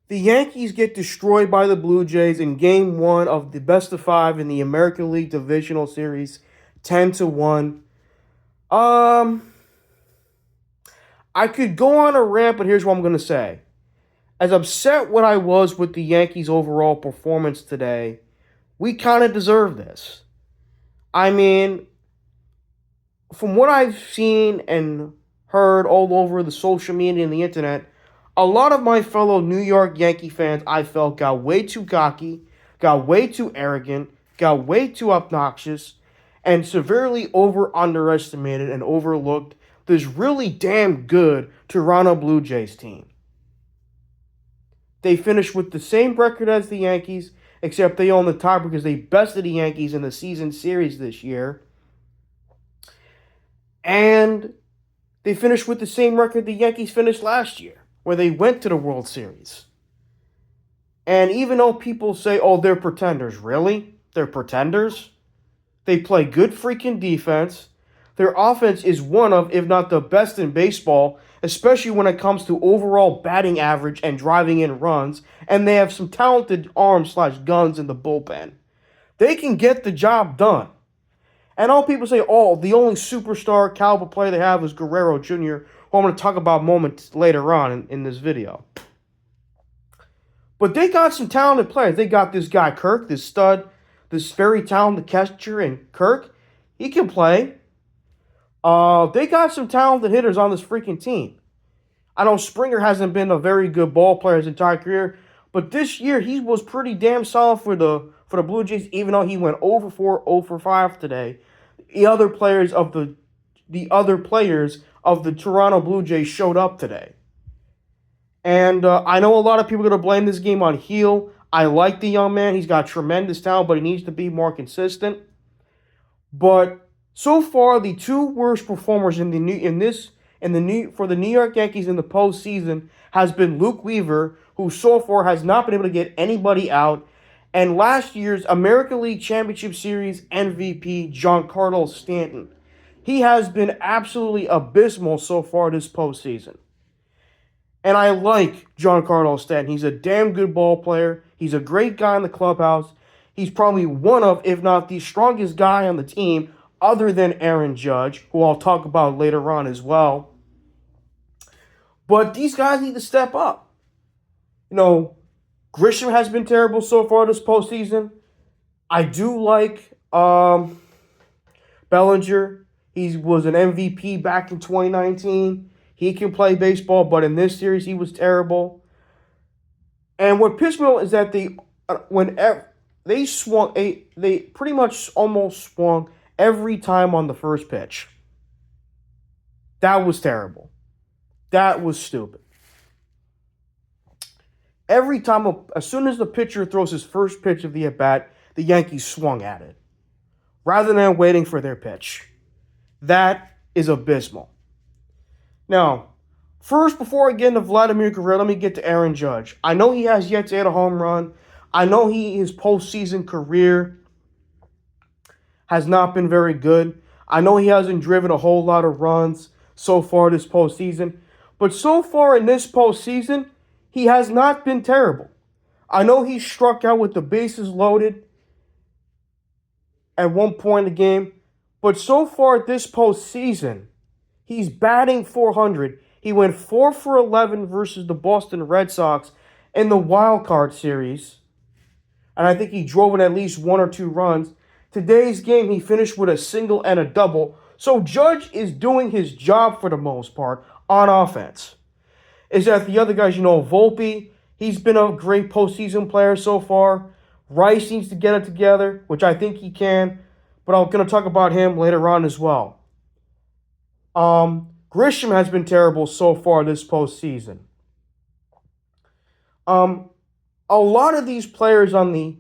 The Yankees get destroyed by the Blue Jays in Game 1 of the best of 5 in the American League Divisional Series, 10-1. Um, I could go on a rant, but here's what I'm going to say. As upset what I was with the Yankees' overall performance today, we kind of deserve this. I mean, from what I've seen and heard all over the social media and the internet, a lot of my fellow New York Yankee fans, I felt, got way too cocky, got way too arrogant, got way too obnoxious, and severely underestimated and overlooked this really damn good Toronto Blue Jays team. They finished with the same record as the Yankees, except they own the tie because they bested the Yankees in the season series this year. And they finished with the same record the Yankees finished last year, where they went to the World Series. And even though people say, oh, they're pretenders, really? They're pretenders? They play good freaking defense. Their offense is one of, if not the best in baseball, especially when it comes to overall batting average and driving in runs. And they have some talented arms/guns in the bullpen. They can get the job done. And all people say, oh, the only superstar caliber player they have is Guerrero Jr., who I'm going to talk about moments later on in this video. But they got some talented players. They got this guy, Kirk, this stud, this very talented catcher, and Kirk, he can play. They got some talented hitters on this freaking team. I know Springer hasn't been a very good ball player his entire career, but this year he was pretty damn solid for the Blue Jays, even though he went 0 for 4, 0 for 5 today. The other players of the Toronto Blue Jays showed up today. And I know a lot of people are going to blame this game on Heel. I like the young man. He's got tremendous talent, but he needs to be more consistent. But so far, the two worst performers for the New York Yankees in the postseason has been Luke Weaver, who so far has not been able to get anybody out, and last year's American League Championship Series MVP, Giancarlo Stanton. He has been absolutely abysmal so far this postseason. And I like Giancarlo Stanton. He's a damn good ball player. He's a great guy in the clubhouse. He's probably one of, if not the strongest guy on the team, other than Aaron Judge, who I'll talk about later on as well. But these guys need to step up. You know, Grisham has been terrible so far this postseason. I do like Bellinger. He was an MVP back in 2019. He can play baseball, but in this series he was terrible. And what pissed me off is that they pretty much almost swung every time on the first pitch. That was terrible. That was stupid. Every time, as soon as the pitcher throws his first pitch of the at-bat, the Yankees swung at it, rather than waiting for their pitch. That is abysmal. Now, first, before I get into Vladimir Guerrero, let me get to Aaron Judge. I know he has yet to hit a home run. I know his postseason career has not been very good. I know he hasn't driven a whole lot of runs so far this postseason. But so far in this postseason, he has not been terrible. I know he struck out with the bases loaded at one point in the game. But so far this postseason, he's batting .400. He went 4 for 11 versus the Boston Red Sox in the wild card series. And I think he drove in at least 1 or 2 runs. Today's game, he finished with a single and a double. So Judge is doing his job for the most part on offense. Is that the other guys, Volpe, he's been a great postseason player so far. Rice needs to get it together, which I think he can. But I'm going to talk about him later on as well. Grisham has been terrible so far this postseason. A lot of these players on the,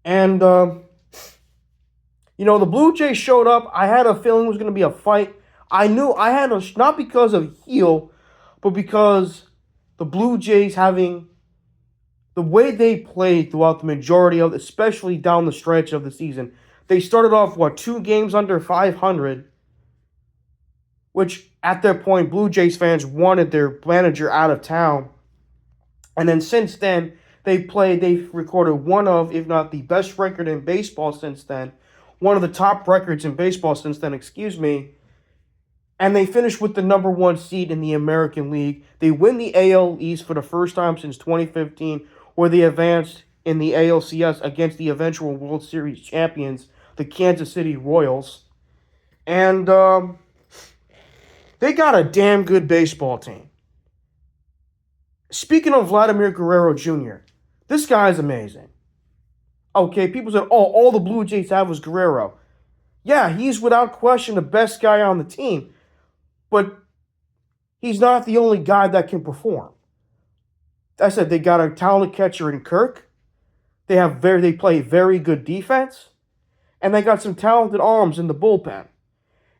and, the Blue Jays showed up. I had a feeling it was going to be a fight. Not because of Heel, but because the Blue Jays having the way they played throughout the majority of, especially down the stretch of the season. They started off, 2 games under 500, which at that point, Blue Jays fans wanted their manager out of town. And then since then, they've recorded one of, if not the best record in baseball since then, one of the top records in baseball since then, excuse me. And they finished with the number one seed in the American League. They win the AL East for the first time since 2015, where they advanced in the ALCS against the eventual World Series champions, the Kansas City Royals. And they got a damn good baseball team. Speaking of Vladimir Guerrero Jr., this guy is amazing. Okay, people said, oh, all the Blue Jays have was Guerrero. Yeah, he's without question the best guy on the team. But he's not the only guy that can perform. I said they got a talented catcher in Kirk. They play very good defense. And they got some talented arms in the bullpen.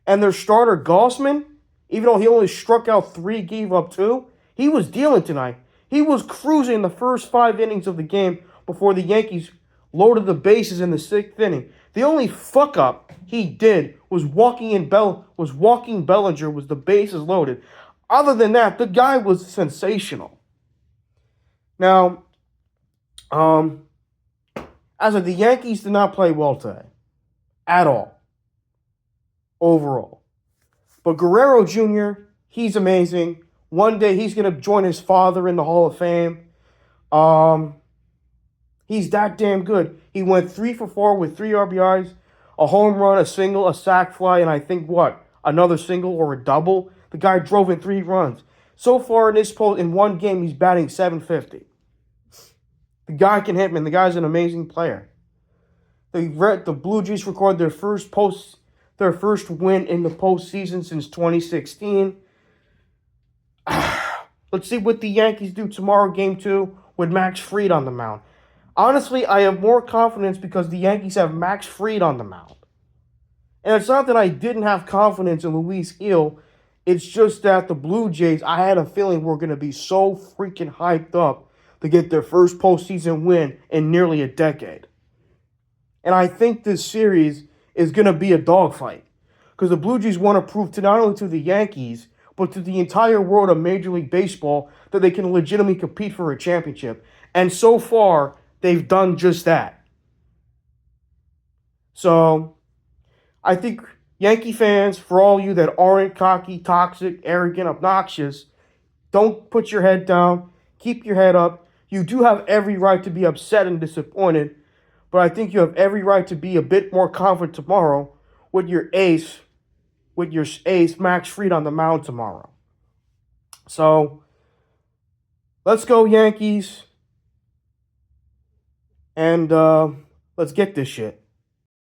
And their starter, Gossman, even though he only struck out 3, gave up 2, he was dealing tonight. He was cruising the first 5 innings of the game before the Yankees loaded the bases in the 6th inning. The only fuck up he did was walking Bellinger with the bases loaded. Other than that, the guy was sensational. Now, as of the Yankees did not play well today. At all. Overall. But Guerrero Jr., he's amazing. One day he's going to join his father in the Hall of Fame. He's that damn good. He went 3 for 4 with 3 RBIs, a home run, a single, a sac fly, and I think another single or a double. The guy drove in 3 runs. So far in one game, he's batting .750. The guy can hit, man. The guy's an amazing player. The Blue Jays recorded their first win in the postseason since 2016. Let's see what the Yankees do tomorrow, Game 2, with Max Fried on the mound. Honestly, I have more confidence because the Yankees have Max Fried on the mound. And it's not that I didn't have confidence in Luis Gil. It's just that the Blue Jays, I had a feeling were going to be so freaking hyped up to get their first postseason win in nearly a decade. And I think this series is going to be a dogfight. Because the Blue Jays want to prove not only to the Yankees, but to the entire world of Major League Baseball that they can legitimately compete for a championship. And so far, they've done just that. So, I think Yankee fans, for all you that aren't cocky, toxic, arrogant, obnoxious, don't put your head down. Keep your head up. You do have every right to be upset and disappointed, but I think you have every right to be a bit more confident tomorrow with your ace, Max Fried, on the mound tomorrow. So, let's go, Yankees. And let's get this shit.